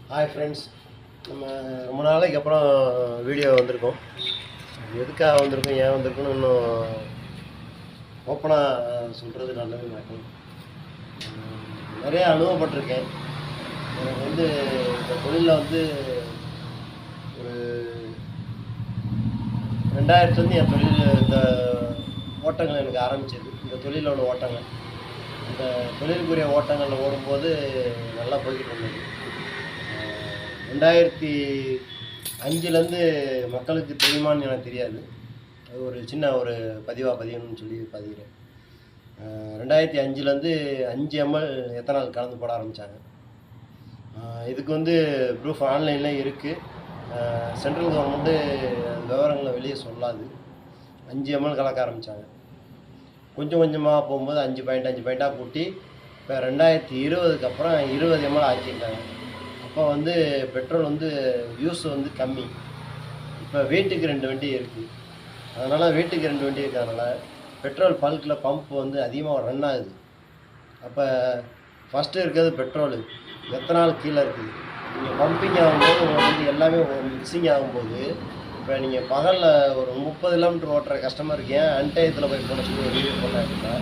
Hi friends, நம்ம ரொம்ப நாளைக்கு அப்புறம் வீடியோ வந்திருக்கோம். எதுக்காக வந்திருக்கோம், ஏன் வந்திருக்கோன்னு இன்னும் ஓப்பனாக சொல்கிறது நல்லது நினைக்கும். நிறையா அனுபவப்பட்டிருக்கேன். எனக்கு இந்த தொழிலில் ஒரு 2000 என் தொழில் இந்த ஓட்டங்கள் எனக்கு ஆரம்பிச்சது. இந்த தொழிலோட ஓட்டங்கள், இந்த தொழிலுக்குரிய ஓட்டங்களில் ஓடும்போது நல்லா போய்கிட்டு இருந்தது. 2005 மக்களுக்கு தெரியுமான்னு எனக்கு தெரியாது. அது ஒரு சின்ன பதியணும்னு சொல்லி பதிகிறேன். 2005 5 ml எத்தனால் கலந்து போட ஆரம்பித்தாங்க. இதுக்கு ப்ரூஃப் ஆன்லைனில் இருக்குது. சென்ட்ரல் கவர்மெண்ட்டு விவரங்களை வெளியே சொல்லாது. 5 ml கலக்க ஆரம்பித்தாங்க. கொஞ்சம் கொஞ்சமாக போகும்போது 5 பாயிண்ட்டாக கூட்டி இப்போ 2020க்கு அப்புறம் 20 ml ஆக்கியிருக்காங்க. அப்போ பெட்ரோல் யூஸ் கம்மி. இப்போ வீட்டுக்கு 2 வண்டி இருக்குது. அதனால் வீட்டுக்கு 2 வண்டி இருக்கிறதுனால பெட்ரோல் பல்கில் பம்ப் அதிகமாக ரன் ஆகுது. அப்போ ஃபஸ்ட்டு இருக்கிறது பெட்ரோலு, எத்தனால் கீழே இருக்குது. நீங்கள் பம்பிங் ஆகும்போது உங்களுக்கு எல்லாமே மிக்சிங் ஆகும்போது, இப்போ நீங்கள் பகலில் ஒரு 30 கிலோமீட்டர் ஓட்டுற கஸ்டமருக்கு ஏன் அன்டயத்தில் போய் போட சொல்லி ஒரு வீடியோ பண்ணாங்க.